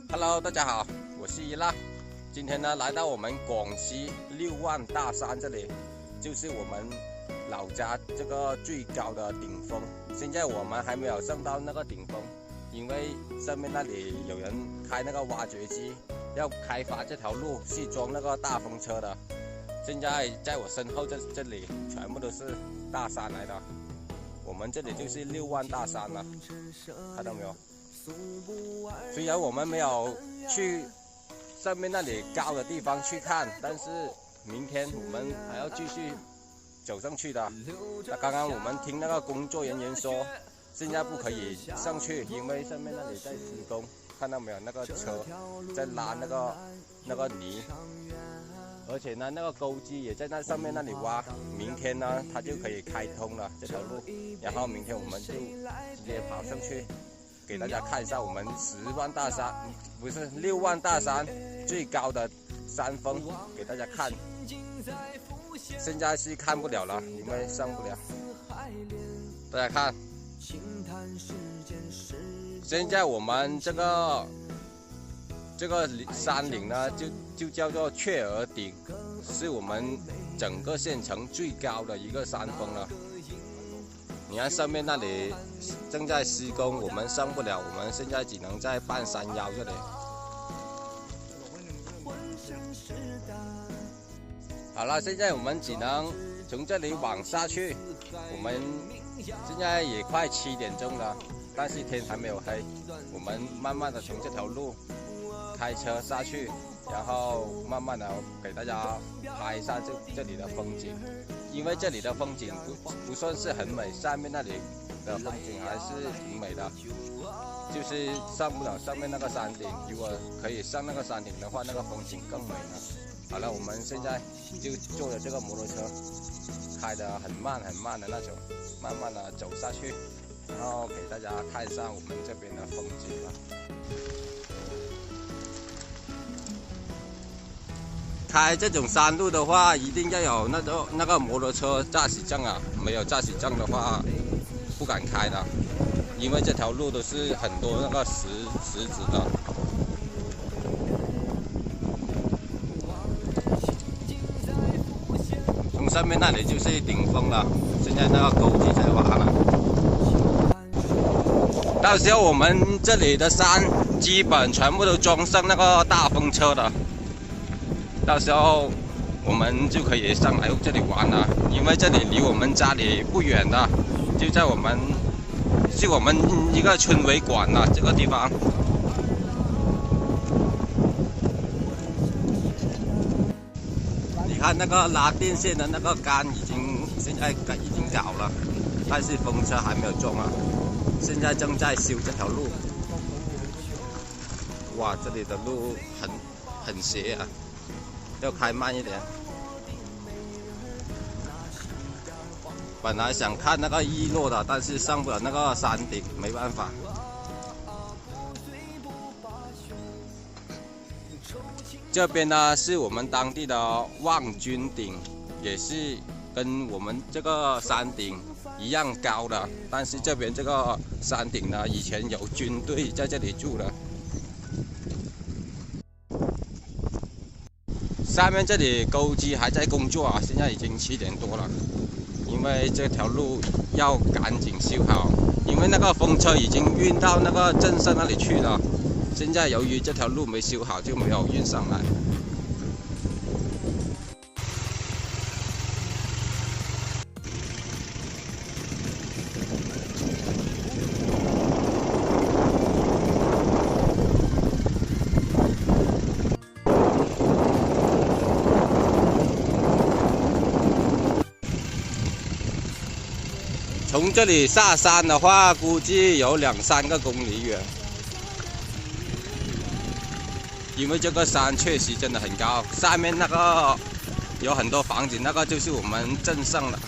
Hello， 大家好，我是伊拉。今天呢，来到我们广西6万大山这里，就是我们老家这个最高的顶峰。现在我们还没有上到那个顶峰，因为上面那里有人开那个挖掘机，要开发这条路去装那个大风车的。现在在我身后这里全部都是大山来的，我们这里就是6万大山了，看到没有？虽然我们没有去上面那里高的地方去看，但是明天我们还要继续走上去的。那刚刚我们听那个工作人员说，现在不可以上去，因为上面那里在施工，看到没有？那个车在拉那个泥，而且呢，那个钩机也在那上面那里挖。明天呢，它就可以开通了这条路，然后明天我们就直接跑上去。给大家看一下我们10万大山，不是6万大山最高的山峰，给大家看。现在是看不了了，因为上不了。大家看，现在我们这个山岭呢，就叫做雀儿顶，是我们整个县城最高的一个山峰了。你看上面那里正在施工，我们上不了，我们现在只能在半山腰这里。好了，现在我们只能从这里往下去。我们现在也快7点钟了，但是天还没有黑。我们慢慢的从这条路开车下去，然后慢慢的给大家拍一下这里的风景。因为这里的风景不算是很美，上面那里的风景还是挺美的，就是上不了上面那个山顶。如果可以上那个山顶的话，那个风景更美了。好了，我们现在就坐着这个摩托车，开得很慢很慢的那种，慢慢的走下去，然后给大家看一下我们这边的风景吧。开这种山路的话，一定要有那个摩托车驾驶证啊，没有驾驶证的话不敢开的，因为这条路都是很多那个石子的。从上面那里就是顶峰了，现在那个钩机在挖了。到时候我们这里的山基本全部都装上那个大风车的。到时候我们就可以上来这里玩了，因为这里离我们家里不远的，就在我们一个村委馆了这个地方。你看那个拉电线的那个杆现在已经搞了，但是风车还没有装啊，现在正在修这条路。哇，这里的路很斜啊。要开慢一点。本来想看那个日落的，但是上不了那个山顶，没办法。这边呢是我们当地的望军顶，也是跟我们这个山顶一样高的，但是这边这个山顶呢，以前有军队在这里住的。下面这里钩机还在工作啊，现在已经7点多了，因为这条路要赶紧修好，因为那个风车已经运到那个镇上那里去了，现在由于这条路没修好，就没有运上来。从这里下山的话，估计有2-3个公里远，因为这个山确实真的很高。下面那个有很多房子，那个就是我们镇上的。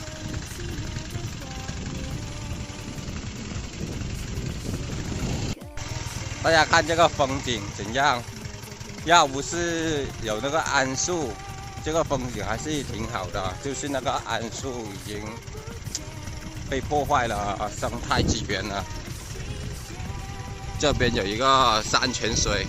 大家看这个风景怎样？要不是有那个桉树，这个风景还是挺好的。就是那个桉树已经被破坏了，生态资源了。这边有一个山泉水，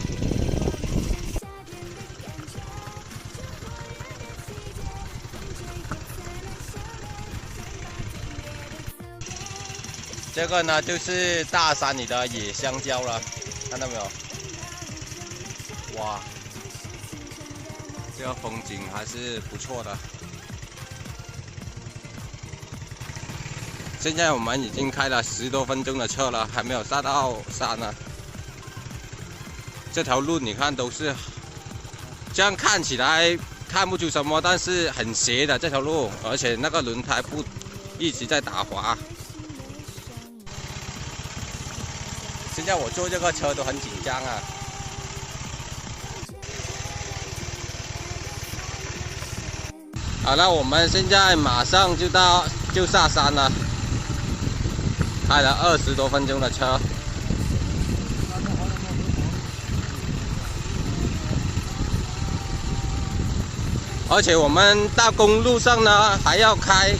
这个呢就是大山里的野香蕉了，看到没有？哇，这个风景还是不错的。现在我们已经开了10多分钟的车了，还没有下到山呢。这条路你看都是这样，看起来看不出什么，但是很斜的这条路，而且那个轮胎不一直在打滑。现在我坐这个车都很紧张啊。好了，我们现在马上就下山了，开了20多分钟的车。而且我们到公路上呢，还要开，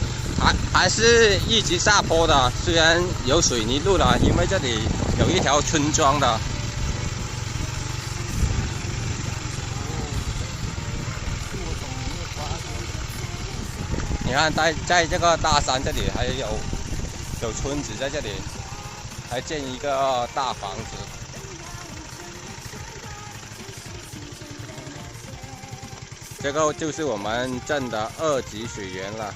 还是一直下坡的。虽然有水泥路了，因为这里有一条村庄的。你看，在这个大山这里还有村子在这里，还建一个大房子。这个就是我们镇的2级水源了，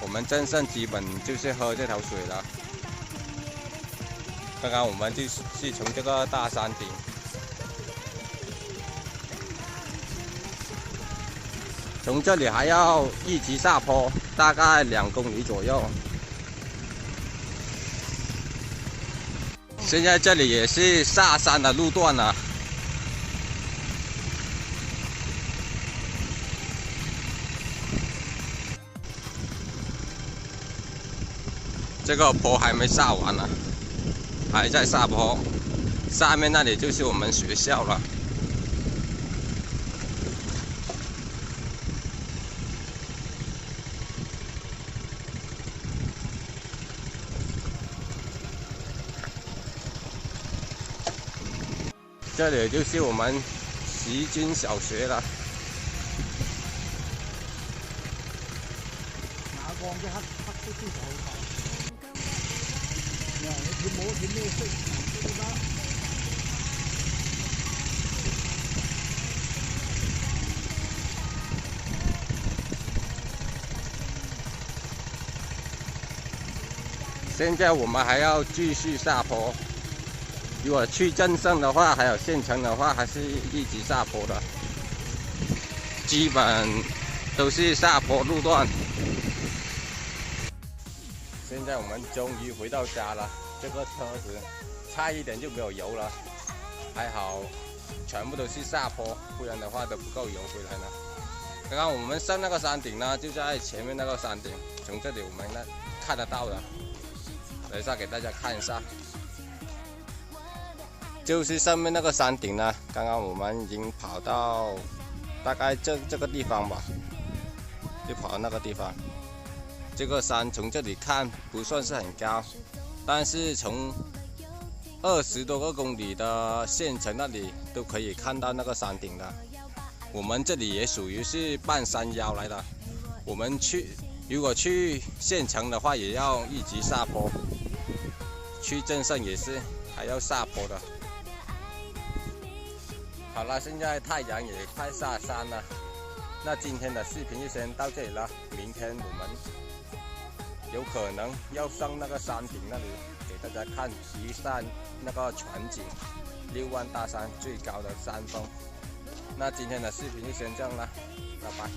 我们镇上基本就是喝这条水了。刚刚我们就是从这个大山顶，从这里还要一直下坡，大概2公里左右。现在这里也是下山的路段了。这个坡还没下完呢，还在下坡，下面那里就是我们学校了。这里就是我们习君小学了。拿光嘅黑色啲就好睇。你冇點咩色都得。现在我们还要继续下坡。如果去镇上的话，还有县城的话，还是一直下坡的，基本都是下坡路段。现在我们终于回到家了，这个车子差一点就没有油了，还好全部都是下坡，不然的话都不够油回来了。刚刚我们上那个山顶呢，就在前面那个山顶，从这里我们看得到的。等一下给大家看一下。就是上面那个山顶呢，刚刚我们已经跑到大概这个地方吧，就跑到那个地方。这个山从这里看不算是很高，但是从20多个公里的县城那里都可以看到那个山顶的。我们这里也属于是半山腰来的，我们如果去县城的话，也要一直下坡；去镇上也是还要下坡的。好了，现在太阳也快下山了，那今天的视频就先到这里了。明天我们有可能要上那个山顶那里，给大家看一下那个全景，6万大山最高的山峰。那今天的视频就先这样了，拜拜。